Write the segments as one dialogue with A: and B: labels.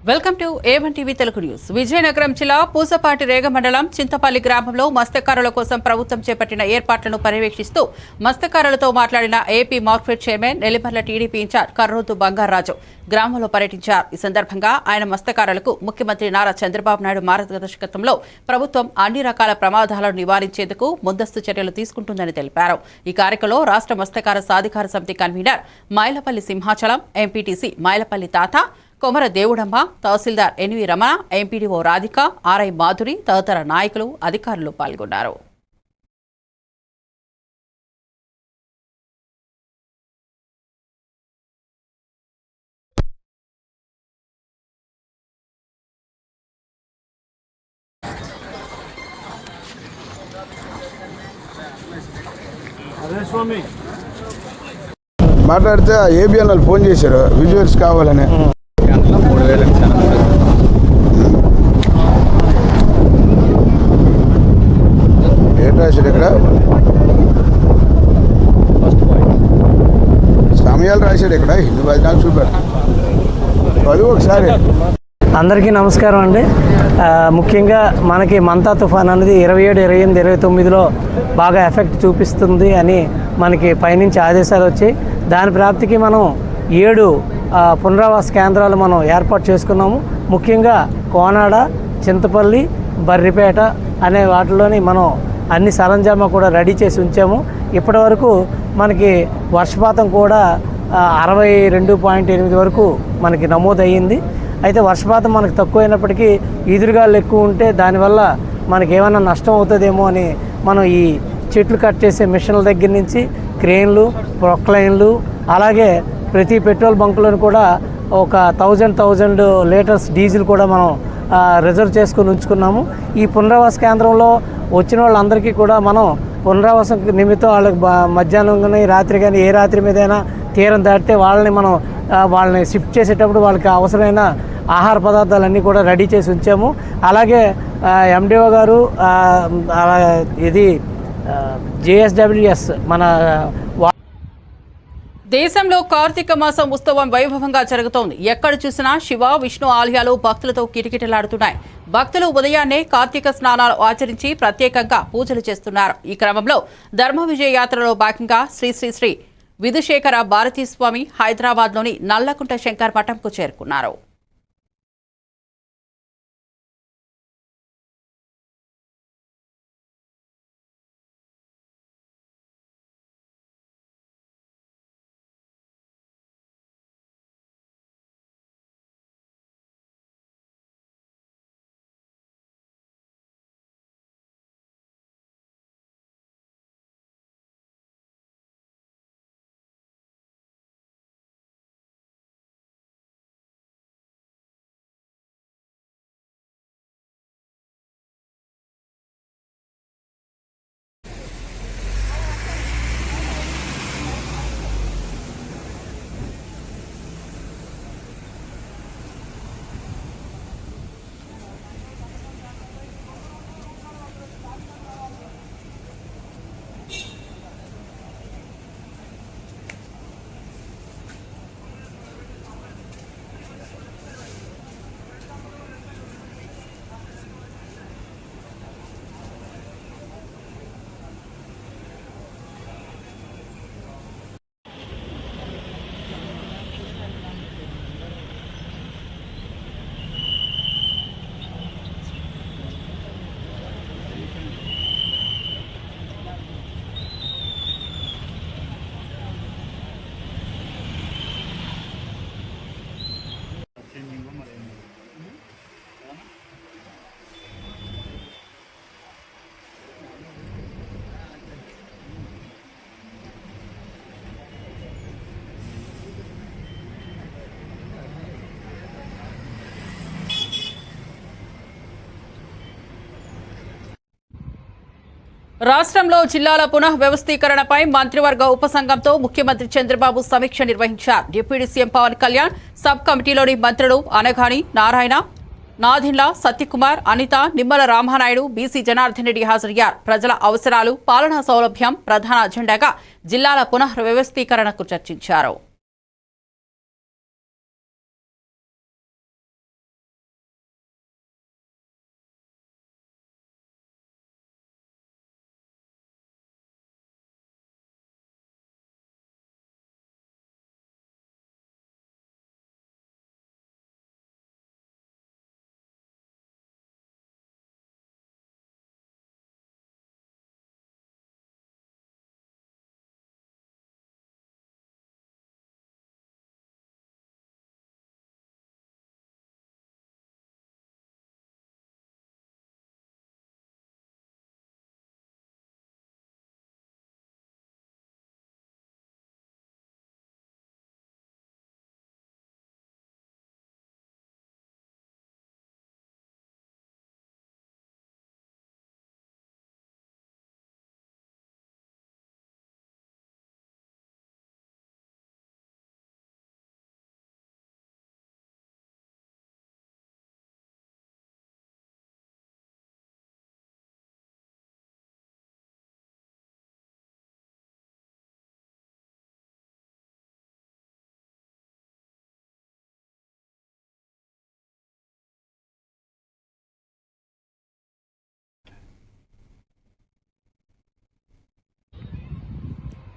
A: Welcome to A1 TV Telugu news. Vizianagaram జిల్లా పూసపాటి రేగ మండలం చింతపల్లి గ్రామంలో మత్స్యకారుల కోసం ప్రభుత్వం చేపట్టిన ఏర్పాట్లను పర్యవేక్షిస్తూ మత్స్యకారులతో మాట్లాడిన AP market chairman Nellimarla TDP in charge Karrothu Bangaraju గ్రామంలో పర్యటించారు. ఈ సందర్భంగా ఆయన మత్స్యకారులకు ముఖ్యమంత్రి నారా చంద్రబాబు నాయుడు మార్గదర్శకత్వంలో ప్రభుత్వం అన్ని రకాల ప్రమాదాలను నివారించేందుకు ముందస్తు చర్యలు తీసుకుంటుందని తెలిపారు. ఈ కార్యక్రమంలో రాష్ట్ర మత్స్యకార సాధికార సమితి convener Mylapalli Simhachalam, MPTC Mylapalli Tata, Komara Devudamma, tahsildar NV Ramana, MPDO Radhika, RI Madhuri తదితర నాయకులు, అధికారులు పాల్గొన్నారు.
B: మాట్లాడితే ఏబిఎన్ వాళ్ళు ఫోన్ చేశారు, విజువల్స్ కావాలని. ఏం రాశాడు ఇక్కడ? సమయాలు రాశాడు ఇక్కడ, హిందీ భజనాలు చూపారు. అది ఒకసారి
C: అందరికీ నమస్కారం అండి. ముఖ్యంగా మనకి మంతా తుఫాన్ అనేది 27, 28, 29లో బాగా ఎఫెక్ట్ చూపిస్తుంది అని మనకి పైనుంచి ఆదేశాలు వచ్చాయి. దాని ప్రాప్తికి మనం 7 పునరావాస కేంద్రాలు మనం ఏర్పాటు చేసుకున్నాము. ముఖ్యంగా కోనాడ, చింతపల్లి, బర్రిపేట అనే వాటిలోని మనం అన్ని సరంజామా కూడా రెడీ చేసి ఉంచాము. ఇప్పటి వరకు మనకి వర్షపాతం కూడా 62.8 వరకు మనకి నమోదయ్యింది. అయితే వర్షపాతం మనకు తక్కువైనప్పటికీ ఈదురుగాలు ఎక్కువ ఉంటే దానివల్ల మనకి ఏమైనా నష్టం అవుతుందేమో అని మనం ఈ చెట్లు కట్ చేసే మిషన్ల దగ్గర నుంచి క్రేన్లు, ప్రొక్లైన్లు, అలాగే ప్రతి పెట్రోల్ బంకులను కూడా ఒక 1000 లీటర్స్ డీజిల్ కూడా మనం రిజర్వ్ చేసుకుని ఉంచుకున్నాము. ఈ పునరావాస కేంద్రంలో వచ్చిన వాళ్ళందరికీ కూడా మనం పునరావాసం నిమిత్తం వాళ్ళకి మధ్యాహ్నం కానీ రాత్రి కానీ ఏ రాత్రి మీదైనా తీరం దాటితే వాళ్ళని షిఫ్ట్ చేసేటప్పుడు వాళ్ళకి అవసరమైన ఆహార పదార్థాలన్నీ కూడా రెడీ చేసి ఉంచాము. అలాగే ఎండిఓ గారు ఇది JSWS మన
A: దేశంలో కార్తీక మాసం ఉత్సవం వైభవంగా జరుగుతోంది. ఎక్కడ చూసినా శివ, విష్ణు ఆలయాలు భక్తులతో కిటకిటలాడుతున్నాయి. భక్తులు ఉదయాన్నే కార్తీక స్నానాలు ఆచరించి ప్రత్యేకంగా పూజలు చేస్తున్నారు. ఈ క్రమంలో ధర్మ విజయ యాత్రలో భాగంగా శ్రీ శ్రీ శ్రీ విధుశేఖర భారతీ స్వామి హైదరాబాద్లోని నల్లకుంట శంకర్ మఠంకు చేరుకున్నారు. రాష్ట్రంలో జిల్లాల పునః వ్యవస్థీకరణపై మంత్రివర్గ ఉపసంఘంతో ముఖ్యమంత్రి చంద్రబాబు సమీక్ష నిర్వహించారు. Deputy CM Pawan Kalyan, sub కమిటీలోని మంత్రులు అనగాని నారాయణ, నాదిన్ల సత్యకుమార్, అనిత, నిమ్మల రామానాయుడు, బీసీ జనార్దన్ రెడ్డి హాజరయ్యారు. ప్రజల అవసరాలు, పాలనా సౌలభ్యం ప్రధాన అజెండాగా జిల్లాల పునః వ్యవస్థీకరణకు చర్చించారు.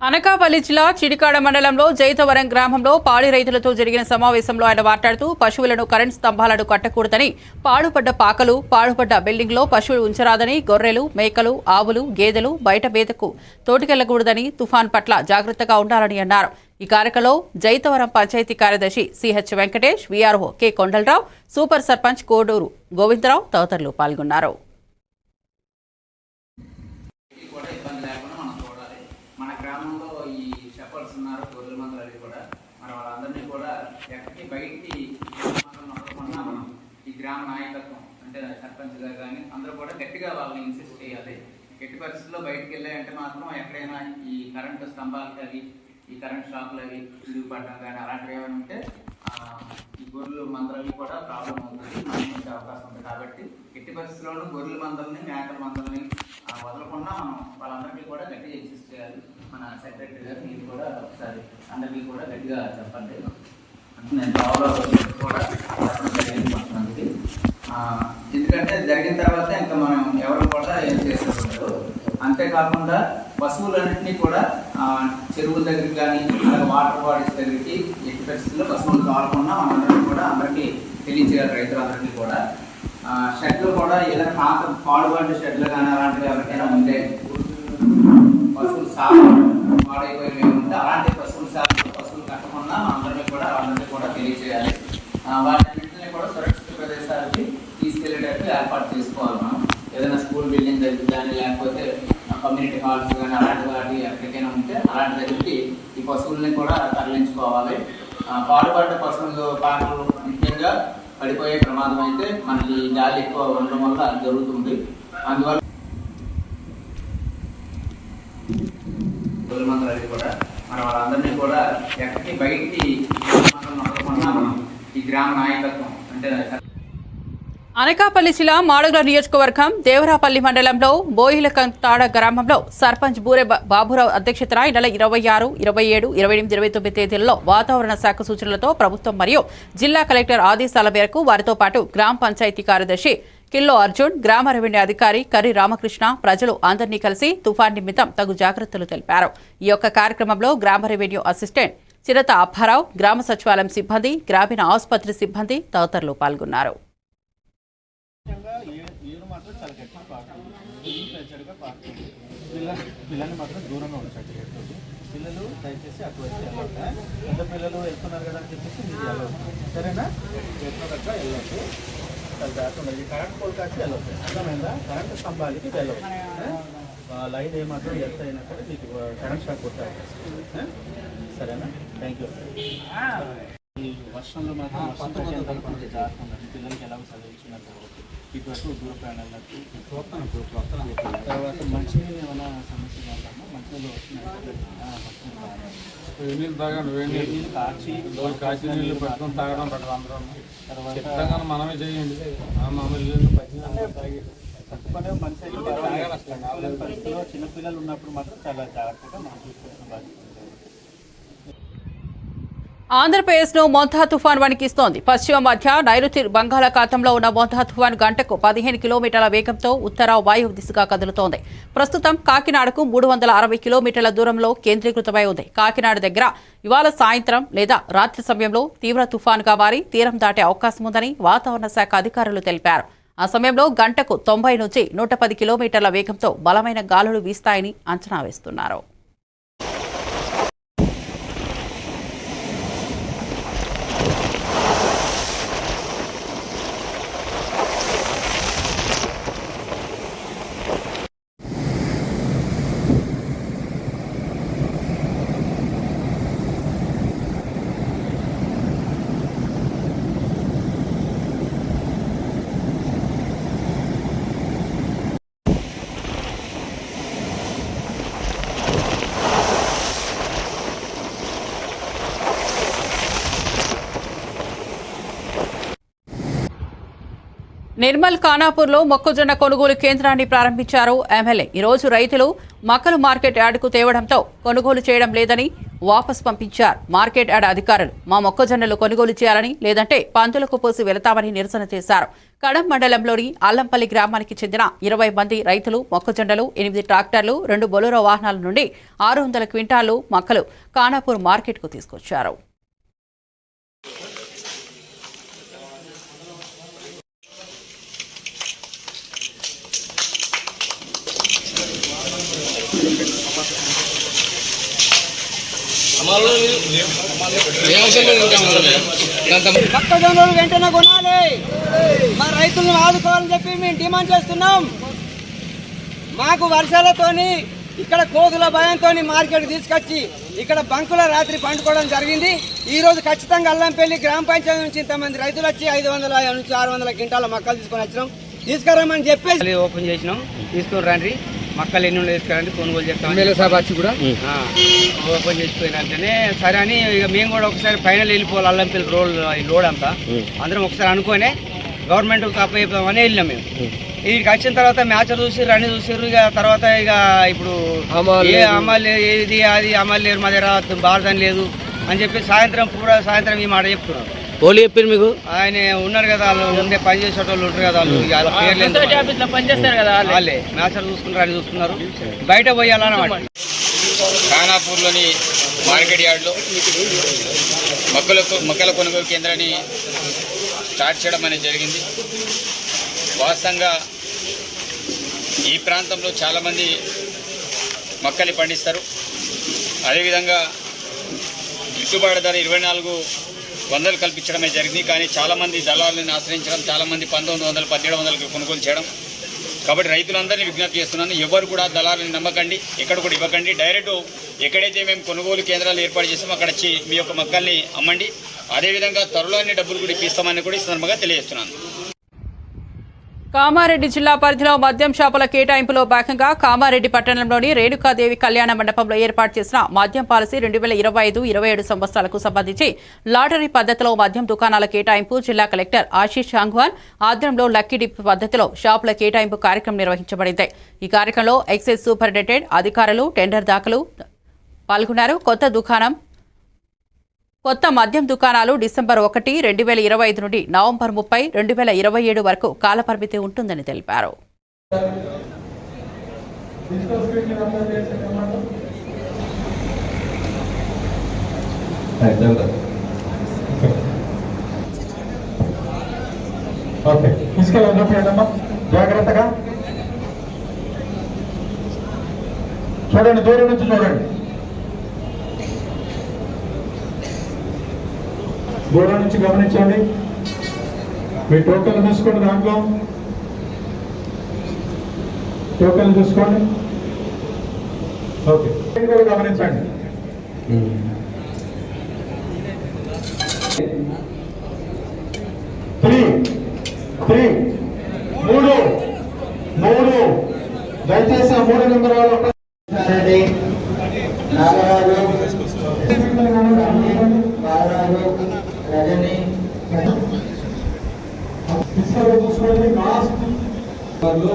A: అనకాపల్లి జిల్లా చిడికాడ మండలంలో జైతవరం గ్రామంలో పాడి రైతులతో జరిగిన సమావేశంలో ఆయన మాట్లాడుతూ పశువులను కరెంట్ స్తంభాలను కట్టకూడదని, పాడుపడ్డ పాకలు, పాడుపడ్డ బిల్డింగ్లో పశువులు ఉంచరాదని, గొర్రెలు, మేకలు, ఆవులు, గేదెలు బయట మేతకు తోటికెళ్లకూడదని, తుఫాన్ పట్ల జాగ్రత్తగా ఉండాలని అన్నారు. ఈ కార్యక్రమంలో జైతవరం పంచాయతీ కార్యదర్శి CH Venkatesh, VRO K Kondalarao, super sarpanch Koduru Govindarao తదితరులు పాల్గొన్నారు.
D: మన గ్రామంలో ఈ షెపర్డ్స్ ఉన్నారు, గొర్రెల మందలు అవి కూడా మన వాళ్ళందరినీ కూడా ఎక్కడికి బయటికి నడవకుండా మనం ఈ గ్రామ నాయకత్వం అంటే సర్పంచ్ గారు కానీ అందరూ కూడా గట్టిగా వాళ్ళని ఇన్సిస్ట్ చేయాలి. ఎట్టి పరిస్థితుల్లో బయటికి వెళ్ళాయంటే మాత్రం ఎక్కడైనా ఈ కరెంటు స్తంభాలకి అవి ఈ కరెంట్ షాపులు అవి తిరుగుపడడం కానీ అలాంటివి ఏమైనా ఉంటే ఈ గొర్రెలు మందలవి కూడా ప్రాబ్లం అవుతుంది, మనకి అవకాశం ఉంది. కాబట్టి ఎట్టి పరిస్థితుల్లోనూ గొర్రెల మందలని, మేకల మందలని వదలకుండా మనం వాళ్ళందరికీ కూడా గట్టిగా ఇన్సిస్ట్ చేయాలి. మన సెక్రటరీ గారు మీరు కూడా ఒకసారి అందరికీ కూడా గట్టిగా చెప్పండి. నేను త్వరలో కూడా చెప్పడానికి ఎందుకంటే జరిగిన తర్వాత ఇంకా మనం ఎవరు కూడా ఏం చేసేస్తారు. అంతేకాకుండా పశువులన్నింటినీ కూడా చెరువుల దగ్గరికి కానీ అలాగే వాటర్ బాడీస్ దగ్గరికి ఎట్టి పరిస్థితుల్లో పశువులు కాకుండా మనందరికీ కూడా అందరికీ తెలియజేయాలి. రైతులందరికీ కూడా షెడ్లు కూడా ఏదైనా పాడుబడిన షెడ్లు కానీ అలాంటివి ఎవరికైనా ఉంటే పశువులు సాగు పాడైపోయి ఉంటే అలాంటి పశువులు కట్టకుండా మనందరికీ కూడా వాళ్ళందరికీ కూడా తెలియజేయాలి. వాటన్నింటినీ కూడా సురక్షిత ప్రదేశాలకి తీసుకెళ్ళేటట్టు ఏర్పాటు చేసుకోవాలి. మనం ఏదైనా స్కూల్ బిల్డింగ్ దగ్గర కానీ లేకపోతే కమ్యూనిటీ హాల్స్ కానీ అలాంటి వాటి ఎక్కడికైనా ఉంటే అలాంటి దగ్గరికి ఈ పశువుల్ని కూడా తరలించుకోవాలి. పాడుపడ్డ పశువులు పాటలు ముఖ్యంగా పడిపోయే ప్రమాదం అయితే మనకి గాలి ఎక్కువ ఉండడం వల్ల జరుగుతుంది. అందువల్ల గొర్రెల మందలు అవి కూడా మన వాళ్ళందరినీ కూడా ఎక్కడికి బయటికి నడవకుండా మనం ఈ గ్రామ నాయకత్వం అంటే
A: అనకాపల్లి జిల్లా మాడుగుల నియోజకవర్గం దేవరాపల్లి మండలంలో బోయిలకంతాడ గ్రామంలో సర్పంచ్ బూరె బాబురావు అధ్యక్షతన ఈ నెల 26, 27, 28, 29 తేదీలలో వాతావరణ శాఖ సూచనలతో ప్రభుత్వం మరియు జిల్లా కలెక్టర్ ఆదేశాల మేరకు వారితో పాటు గ్రామ పంచాయతీ కార్యదర్శి కిల్లో అర్జున్, గ్రామ రెవెన్యూ అధికారి కర్రి రామకృష్ణ ప్రజలు అందరినీ కలిసి తుఫాన్ నిమిత్తం తగు జాగ్రత్తలు తెలిపారు. ఈ యొక్క కార్యక్రమంలో గ్రామ రెవెన్యూ అసిస్టెంట్ చిరత అప్పారావు, గ్రామ సచివాలయం సిబ్బంది, గ్రామీణ ఆసుపత్రి సిబ్బంది తదితరులు పాల్గొన్నారు.
E: పిల్లల్ని మాత్రం దూరంగా ఉంచండి. పిల్లలు దయచేసి అటువైపు వెళ్ళొద్దా, పెద్ద పిల్లలు వెళ్తున్నారు కదా అని చెప్పేసి మీరు వెళ్ళొద్దు, సరేనా? ఎట్లా వెళ్ళొద్దు, దాకుండా ఇది కరెంట్ పోల్ కాచి వెళ్ళొద్దు, అర్థమైందా? కరెంట్ స్తంభాలకి వెళ్ళొద్దు. లైన్ ఏమాత్రం ఎంత అయినా సరే మీకు కరెంట్ షాక్ కొట్టే అవకాశం, సరేనా? Thank you. ఈ వర్షంలో మాత్రం జాగ్రత్త ఉండండి. పిల్లలకి ఎలా చదివించినట్టు ఇటువైపు దూర ప్రయాణాలకు తర్వాత మంచినీళ్ళు ఏమైనా సమస్య కావాలన్నా మంచినీళ్ళు వచ్చినాయి నీళ్ళు కాచి నీళ్ళు పెట్టుకొని తాగడం బెటర్ అందరం. తర్వాత మనమే చేయండి, తప్పనే మంచి పరిస్థితుల్లో చిన్నపిల్లలు ఉన్నప్పుడు మాత్రం చాలా జాగ్రత్తగా మనం చూసుకోవాల్సిన బాధ్యత.
A: ఆంధ్రప్రదేశ్ను మోంతా తుఫాన్ వణికిస్తోంది. పశ్చిమ మధ్య నైరుతి బంగాళాఖాతంలో ఉన్న మోంతా తుఫాన్ గంటకు 15 కిలోమీటర్ల వేగంతో ఉత్తర వాయువ్య దిశగా కదులుతోంది. ప్రస్తుతం కాకినాడకు 360 కిలోమీటర్ల దూరంలో కేంద్రీకృతమై ఉంది. కాకినాడ దగ్గర ఇవాళ సాయంత్రం లేదా రాత్రి సమయంలో తీవ్ర తుఫాన్గా మారి తీరం దాటే అవకాశం ఉందని వాతావరణ శాఖ అధికారులు తెలిపారు. ఆ సమయంలో గంటకు 90 నుంచి 110 కిలోమీటర్ల వేగంతో బలమైన గాలులు వీస్తాయని అంచనా వేస్తున్నారు. నిర్మల్ ఖానాపూర్లో మొక్కజొన్న కొనుగోలు కేంద్రాన్ని ప్రారంభించారు ఎమ్మెల్యే. ఈ రోజు రైతులు మక్కలు మార్కెట్ యార్డుకు తేవడంతో కొనుగోలు చేయడం లేదని వాపస్ పంపించారు మార్కెట్ యార్డ్ అధికారులు. మా మొక్కజొన్నలు కొనుగోలు చేయాలని లేదంటే పందులకు పోసి వెళతామని నిరసన చేశారు. కడం మండలంలోని అల్లంపల్లి గ్రామానికి చెందిన 20 మంది రైతులు మొక్కజొన్నలు, 8 ట్రాక్టర్లు, 2 బొలెరో వాహనాల నుండి 600 క్వింటాలు మొక్కలు ఖానాపూర్ మార్కెట్కు తీసుకొచ్చారు.
F: మొక్కజొన్నలు వెంటనే కొనాలి, మా రైతులను ఆదుకోవాలని చెప్పి మేము డిమాండ్ చేస్తున్నాం. మాకు వర్షాలతోని ఇక్కడ కోతుల భయంతో మార్కెట్ తీసుకొచ్చి ఇక్కడ బంకుల రాత్రి పండుకోవడం జరిగింది. ఈ రోజు ఖచ్చితంగా అల్లంపల్లి గ్రామ పంచాయతీ నుంచి ఇంతమంది రైతులు వచ్చి 500 నుంచి 600 క్వింటాల మొక్కలు తీసుకొని వచ్చినాం. తీసుకురామని చెప్పేసి ఓపెన్ చేసినాం. తీసుకుని రండి, మొక్కలు ఎన్ని తీసుకురండి, కొనుగోలు చేస్తాం. కూడా ఓపెన్ చేసిపోయినంటేనే సరే అని ఇక మేము కూడా ఒకసారి ఫైనల్ వెళ్ళిపోవాలి. అల్లంపల్లి లోడ్ అంతా అందరం ఒకసారి అనుకోనే గవర్నమెంట్కి అప్పచెప్పామని వెళ్ళినాం. మేము వీడికి వచ్చిన తర్వాత మ్యాచ్ చూసిర్రు, అన్ని చూసిర్రు. ఇక తర్వాత ఇక ఇప్పుడు ఏ అమలు ఏది అది అమలు లేరు, మా దగ్గర బాధని లేదు అని చెప్పి సాయంత్రం ఈ మాట చెప్తున్నారు.
C: ఓన్లీ చెప్పారు మీకు
F: ఆయన ఉన్నారు కదా, వాళ్ళు ఉండే పని చేసే వాళ్ళు ఉంటారు కదా, వాళ్ళు పనిచేస్తారు కదా, వాళ్ళే మ్యాచ్ చూసుకుంటారు, అని చూస్తున్నారు. బయట పోయాలన్నమాట.
D: ఖానాపూర్లోని మార్కెట్ యార్డ్లో మొక్కల కొనుగోలు కేంద్రాన్ని స్టార్ట్ చేయడం అనేది జరిగింది. వాస్తవంగా ఈ ప్రాంతంలో చాలామంది మొక్కలు పండిస్తారు. అదేవిధంగా గిట్టుబాటు ధర 2400 కల్పించడమే జరిగింది. కానీ చాలామంది దళాలను ఆశ్రయించడం, చాలామంది 1900, 1700 కొనుగోలు చేయడం. కాబట్టి రైతులందరినీ విజ్ఞప్తి చేస్తున్నాను, ఎవరు కూడా దళాలను నమ్మకండి, ఎక్కడ కూడా ఇవ్వకండి. డైరెక్ట్ ఎక్కడైతే మేము కొనుగోలు కేంద్రాలు ఏర్పాటు చేస్తామో అక్కడ వచ్చి మీ యొక్క మొక్కల్ని అమ్మండి. అదేవిధంగా త్వరలోనే డబ్బులు కూడా ఇప్పిస్తామని కూడా ఈ సందర్భంగా తెలియజేస్తున్నాను.
A: కామారెడ్డి జిల్లా పరిధిలో మద్యం షాపుల కేటాయింపులో భాగంగా కామారెడ్డి పట్టణంలోని రేణుకాదేవి కళ్యాణ మండపంలో ఏర్పాటు చేసిన మద్యం పాలసీ 2025-27 సంవత్సరాలకు సంబంధించి లాటరీ పద్ధతిలో మద్యం దుకాణాల కేటాయింపు జిల్లా కలెక్టర్ ఆశీష్ సాంగ్వాన్ ఆధ్వర్యంలో లక్కీ డిప్ పద్ధతిలో షాపుల కేటాయింపు కార్యక్రమం నిర్వహించబడింది. ఈ కార్యక్రమంలో ఎక్సైజ్ సూపరింటెండెంట్, అధికారులు, టెండర్ దాఖలు పాల్గొన్నారు. కొత్త మద్యం దుకాణాలు డిసెంబర్ 1, 2025 నుండి నవంబర్ 30, 2027 వరకు కాలపరిమితి ఉంటుందని తెలిపారు.
G: జాగ్రత్తగా చూడండి, దూరం నుంచి చూడండి, దూరం నుంచి గమనించండి. మీ టోకెన్ చూసుకోండి, దాంట్లో టోకెన్ చూసుకోండి. ఓకే, కూడా గమనించండి. 3 దయచేసి ఆ 3 నెంబర్ వాళ్ళు చూసుకోండి.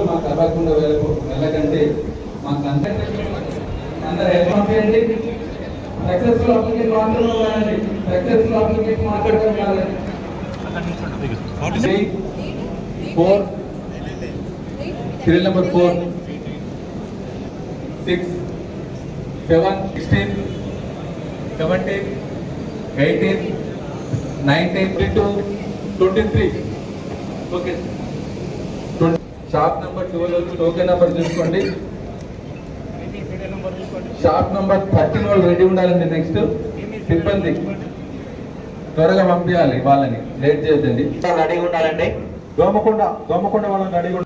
G: మాకు అవ్వకుండా వెళ్ళకండి, మాకు అందరూ హెల్ప్ చేయండి. సక్సెస్ఫుల్ అప్లికేషన్ మాత్రమే వెళ్ళండి, సక్సెస్ఫుల్ అప్లికేషన్ మాత్రమే వెళ్ళండి. 4 serial number 4 6 7 16 17 18 19 22 23. Okay, shop number 12 token number చూసుకోండి. షాప్ నెంబర్ 13 వాళ్ళు రెడీ ఉండాలండి. నెక్స్ట్ సిబ్బంది త్వరగా పంపించాలి, వాళ్ళని లేట్ చేయొద్దండి, రెడీ ఉండాలండి. దోమకొండ వాళ్ళని రెడీ ఉండాలి.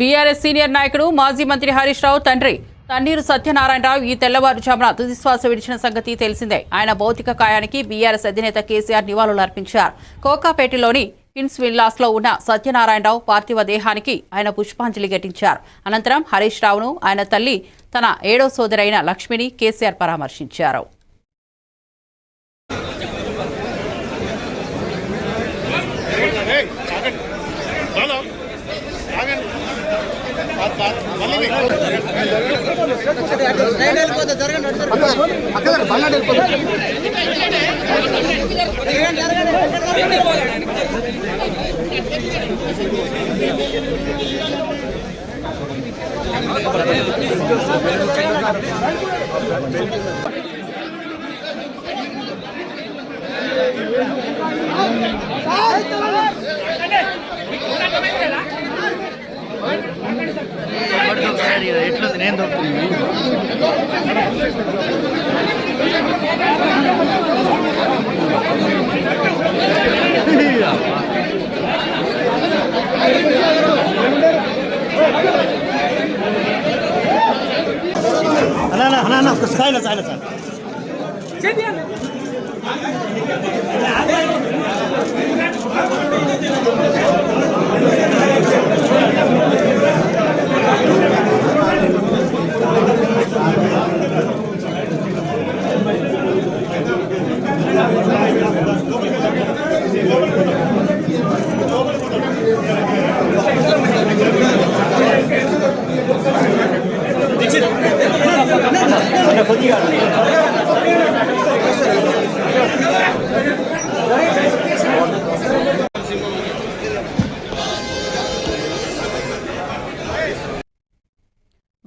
A: బీఆర్ఎస్ సీనియర్ నాయకుడు మాజీ మంత్రి హరీష్ రావు తండ్రి తన్నీరు సత్యనారాయణరావు ఈ తెల్లవారుజామున తుదిశ్వాస విడిచిన సంగతి తెలిసిందే. ఆయన భౌతిక కాయానికి బీఆర్ఎస్ అధినేత కేసీఆర్ నివాళులు అర్పించారు. కోకాపేటలోని కిన్స్ విల్లాస్ లో ఉన్న సత్యనారాయణరావు పార్థివ దేహానికి ఆయన పుష్పాంజలి ఘటించారు. అనంతరం హరీష్ రావును ఆయన తల్లి తన 7వ సోదరైన లక్ష్మిని కేసీఆర్ పరామర్శించారు.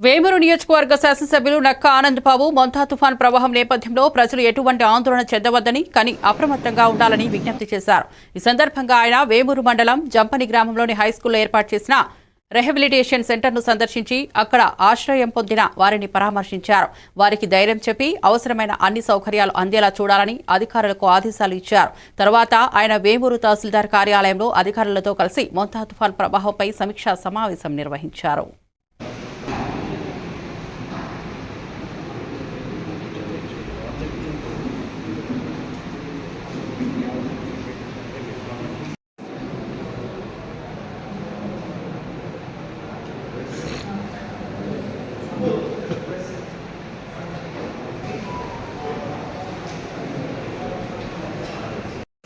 A: వేమూరు నియోజకవర్గ శాసనసభ్యులు నక్కా ఆనంద్ బాబు మొంతా తుఫాన్ ప్రవాహం నేపథ్యంలో ప్రజలు ఎటువంటి ఆందోళన చెందవద్దని కానీ అప్రమత్తంగా ఉండాలని విజ్ఞప్తి చేశారు. ఈ సందర్భంగా ఆయన వేమూరు మండలం జంపని గ్రామంలోని హైస్కూల్లో ఏర్పాటు చేసిన రిహాబిలిటేషన్ సెంటర్ను సందర్శించి అక్కడ ఆశ్రయం పొందిన వారిని పరామర్శించారు. వారికి ధైర్యం చెప్పి అవసరమైన అన్ని సౌకర్యాలు అందేలా చూడాలని అధికారులకు ఆదేశాలు ఇచ్చారు. తర్వాత ఆయన వేమూరు తహసీల్దార్ కార్యాలయంలో అధికారులతో కలిసి మొంతా తుఫాన్ ప్రభావంపై సమీక్షా సమావేశం నిర్వహించారు.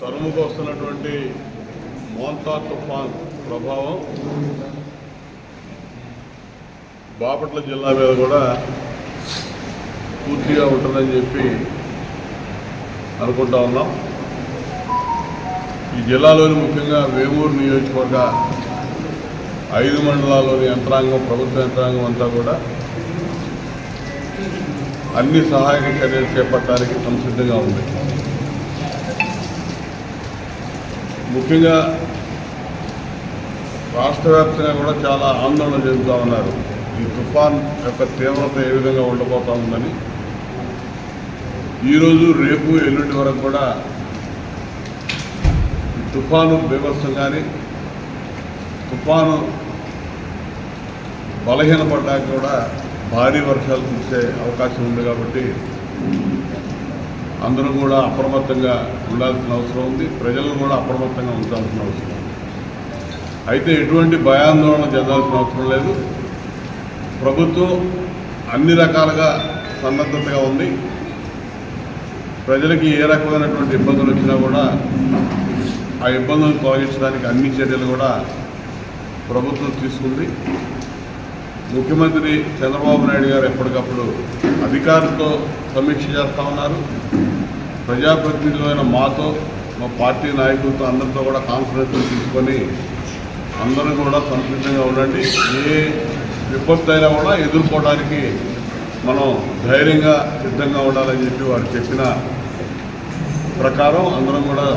H: తరుముకు వస్తున్నటువంటి మోంతా తుఫాన్ ప్రభావం బాపట్ల జిల్లా మీద కూడా పూర్తిగా ఉంటుందని చెప్పి అనుకుంటా ఉన్నాం. ఈ జిల్లాలోని ముఖ్యంగా వేమూరు నియోజకవర్గ 5 మండలాల్లోని యంత్రాంగం, ప్రభుత్వ యంత్రాంగం అంతా కూడా అన్ని సహాయక చర్యలు చేపట్టడానికి సంసిద్ధంగా ఉంది. ముఖ్యంగా రాష్ట్ర వ్యాప్తంగా కూడా చాలా ఆందోళన చెందుతూ ఉన్నారు. ఈ తుఫాన్ యొక్క తీవ్రత ఏ విధంగా ఉండబోతా ఉందని. ఈరోజు, రేపు, ఎల్లుండి వరకు కూడా ఈ తుఫాను బీభత్సం కానీ, తుఫాను బలహీనపడ్డాక కూడా భారీ వర్షాలు కురిసే అవకాశం ఉంది. కాబట్టి అందరూ కూడా అప్రమత్తంగా ఉండాల్సిన అవసరం ఉంది. ప్రజలు కూడా అప్రమత్తంగా ఉండాల్సిన అవసరం ఉంది. అయితే ఎటువంటి భయాందోళన చెందాల్సిన అవసరం లేదు. ప్రభుత్వం అన్ని రకాలుగా సన్నద్ధతగా ఉంది. ప్రజలకి ఏ రకమైనటువంటి ఇబ్బందులు వచ్చినా కూడా ఆ ఇబ్బందులను తొలగించడానికి అన్ని చర్యలు కూడా ప్రభుత్వం తీసుకుంది. ముఖ్యమంత్రి చంద్రబాబు నాయుడు గారు ఎప్పటికప్పుడు అధికారులతో సమీక్ష చేస్తూ ఉన్నారు. ప్రజాప్రతినిధులైన మాతో, మా పార్టీ నాయకులతో అందరితో కూడా కాన్ఫరెన్స్లు తీసుకొని అందరూ కూడా సంసిద్ధంగా ఉండండి. ఏ విపత్తు అయినా కూడా ఎదుర్కోవడానికి మనం ధైర్యంగా సిద్ధంగా ఉండాలని చెప్పి వారు చెప్పిన ప్రకారం అందరం కూడా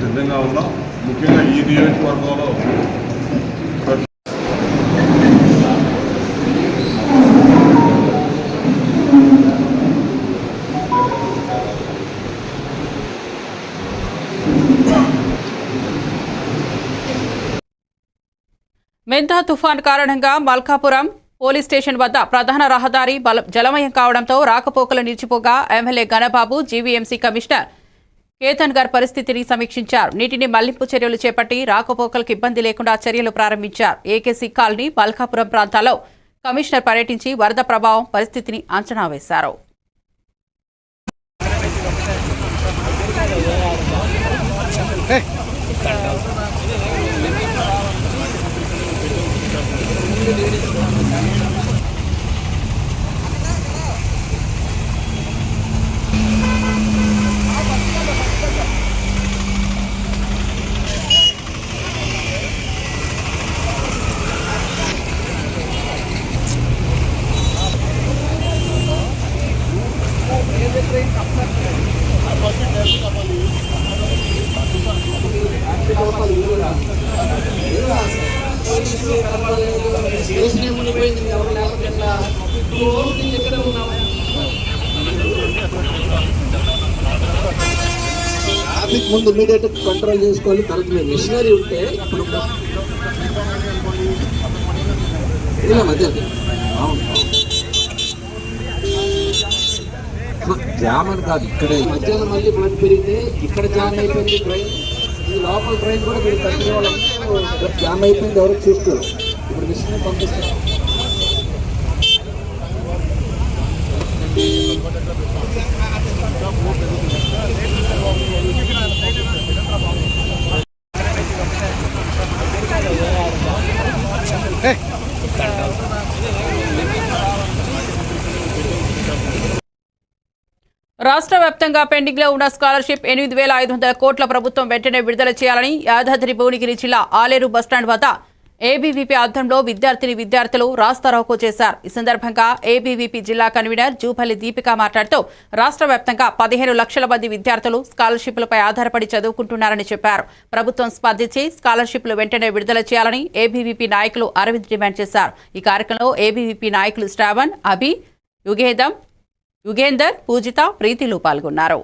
H: సిద్ధంగా ఉన్నాం. ముఖ్యంగా ఈ నియోజకవర్గంలో
A: మెంతా తుఫాన్ కారణంగా మల్కాపురం పోలీస్ స్టేషన్ వద్ద ప్రధాన రహదారి జలమయం కావడంతో రాకపోకలు నిలిచిపోగా MLA Ganababu, GVMC commissioner Ketan garu పరిస్థితిని సమీక్షించారు. నీటిని మళ్లింపు చర్యలు చేపట్టి రాకపోకలకు ఇబ్బంది లేకుండా చర్యలు ప్రారంభించారు. ఏకేసీ కాలనీ, మల్కాపురం ప్రాంతాల్లో కమిషనర్ పర్యటించి వరద ప్రభావం పరిస్థితిని అంచనా వేశారు.
I: ట్రాఫిక్ ముందు ఇమీడియట్ కంట్రోల్ చేసుకోవాలి. తర్వాత మీరు మిషనరీ ఉంటే ఇప్పుడు మధ్య జామ్ అని కాదు, ఇక్కడే మధ్యాహ్నం మళ్ళీ బ్లడ్ పెరిగితే ఇక్కడ జామ్ అయిపోయింది ట్రైన్. ఈ లోపల ట్రైన్ కూడా మీరు కంట్రీ వాళ్ళకి జామ్ అయిపోయింది, ఎవరికి చూసుకోరు. ఇప్పుడు మిషనరీ పంపిస్తారు.
A: రాష్ట్ర వ్యాప్తంగా పెండింగ్ లో ఉన్న స్కాలర్షిప్ 8,500 కోట్ల ప్రభుత్వం వెంటనే విడుదల చేయాలని యాదాద్రి భువనగిరి జిల్లా ఆలేరు బస్టాండ్ వద్ద ఏబీవీపీ ఆధ్వర్యంలో విద్యార్థులు రాస్తారోకో చేశారు. ఈ సందర్భంగా ఏబీవీపీ జిల్లా కన్వీనర్ జూపల్లి దీపిక మాట్లాడుతూ రాష్ట్ర వ్యాప్తంగా 15 లక్షల మంది విద్యార్థులు స్కాలర్షిప్లపై ఆధారపడి చదువుకుంటున్నారని చెప్పారు. ప్రభుత్వం స్పందించి స్కాలర్షిప్లు వెంటనే విడుదల చేయాలని ఏబీవీపీ నాయకులు అరవింద్ డిమాండ్ చేశారు. ఈ కార్యక్రమంలో ఏబీవీపీ నాయకులు శ్రావణ్, అభి, యుగేందర్, పూజిత, ప్రీతిలు పాల్గొన్నారు.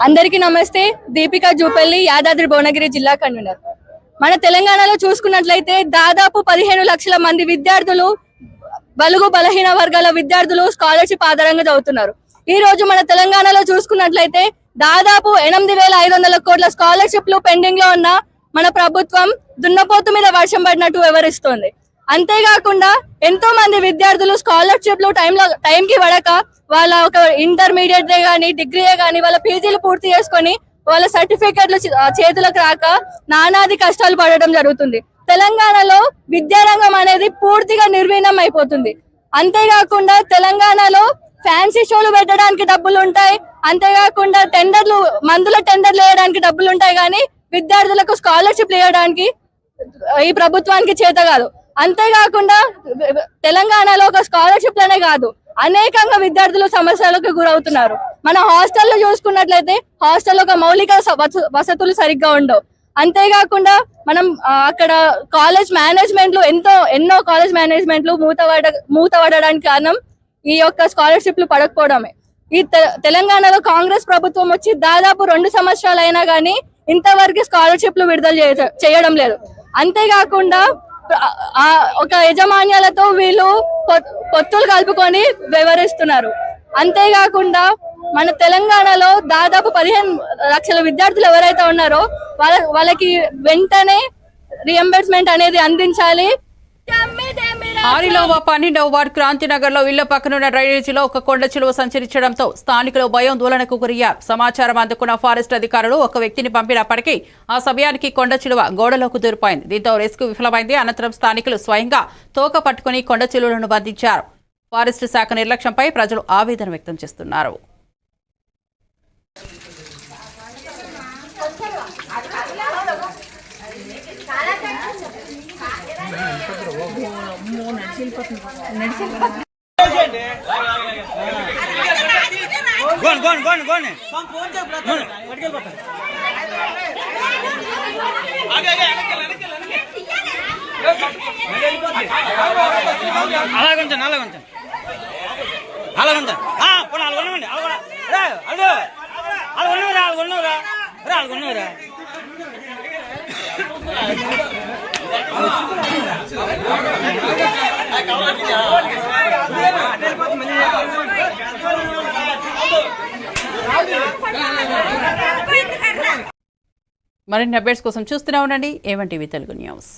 J: అందరికీ నమస్తే. దీపిక జూపల్లి, యాదాద్రి భువనగిరి జిల్లా కన్వీనర్. మన తెలంగాణలో చూసుకున్నట్లయితే దాదాపు 15 లక్షల మంది విద్యార్థులు, బలుగు బలహీన వర్గాల విద్యార్థులు స్కాలర్షిప్ ఆధారంగా చదువుతున్నారు. ఈ రోజు మన తెలంగాణలో చూసుకున్నట్లయితే దాదాపు 8,500 కోట్ల స్కాలర్షిప్లు పెండింగ్ లో ఉన్న మన ప్రభుత్వం దున్నపోతు మీద వర్షం పడినట్టు వివరిస్తోంది. అంతేకాకుండా ఎంతో మంది విద్యార్థులు స్కాలర్షిప్లు టైంకి పడక వాళ్ళ ఒక ఇంటర్మీడియట్ కానీ డిగ్రీయే కానీ వాళ్ళ పీజీలు పూర్తి చేసుకొని వాళ్ళ సర్టిఫికెట్లు చేతులకు రాక నానాది కష్టాలు పడడం జరుగుతుంది. తెలంగాణలో విద్యారంగం అనేది పూర్తిగా నిర్వీణం అయిపోతుంది. అంతేకాకుండా తెలంగాణలో ఫ్యాన్సీ షోలు పెట్టడానికి డబ్బులు ఉంటాయి, అంతేకాకుండా మందుల టెండర్లు వేయడానికి డబ్బులు ఉంటాయి, కానీ విద్యార్థులకు స్కాలర్షిప్ ఇవ్వడానికి ఈ ప్రభుత్వానికి చేత కాదు. అంతేకాకుండా తెలంగాణలో ఒక స్కాలర్షిప్లనే కాదు, అనేకంగా విద్యార్థులు సమస్యలకు గురవుతున్నారు. మన హాస్టల్లో చూసుకున్నట్లయితే హాస్టల్లో ఒక మౌలిక వసతులు సరిగ్గా ఉండవు. అంతేకాకుండా మనం అక్కడ కాలేజ్ మేనేజ్మెంట్లు ఎన్నో కాలేజ్ మేనేజ్మెంట్లు మూతపడడానికి కారణం ఈ యొక్క స్కాలర్షిప్లు పడకపోవడమే. ఈ తెలంగాణలో కాంగ్రెస్ ప్రభుత్వం వచ్చి దాదాపు 2 సంవత్సరాలు అయినా కానీ ఇంతవరకు స్కాలర్షిప్లు విడుదల చేయడం లేదు. అంతేకాకుండా ఒక యజమాన్యాలతో వీళ్ళు పొత్తులు కలుపుకొని వ్యవహరిస్తున్నారు. అంతేకాకుండా మన తెలంగాణలో దాదాపు 15 లక్షల విద్యార్థులు ఎవరైతే ఉన్నారో వాళ్ళకి వెంటనే రియంబర్స్మెంట్ అనేది అందించాలి.
A: ఆరిలోవ 12వ వార్డు క్రాంతినగర్ లో ఇళ్ల పక్కనున్న డ్రైనేజీలో ఒక కొండ చిలువ సంచరించడంతో స్థానికులు భయాందోళనకు గురయ్యారు. సమాచారం అందుకున్న ఫారెస్ట్ అధికారులు ఒక వ్యక్తిని పంపినప్పటికీ ఆ సమయానికి కొండ చిలువ గోడలోకి దూరిపోయింది. దీంతో రెస్క్యూ విఫలమైంది. అనంతరం స్థానికులు స్వయంగా తోక పట్టుకుని కొండ చిలువలను బంధించారు. ఫారెస్ట్ శాఖ నిర్లక్ష్యంపై ప్రజలు ఆవేదన వ్యక్తం చేస్తున్నారు. మరిన్ని అప్డేట్స్ కోసం చూస్తూనే ఉండండి ఏవన్ టీవీ తెలుగు న్యూస్.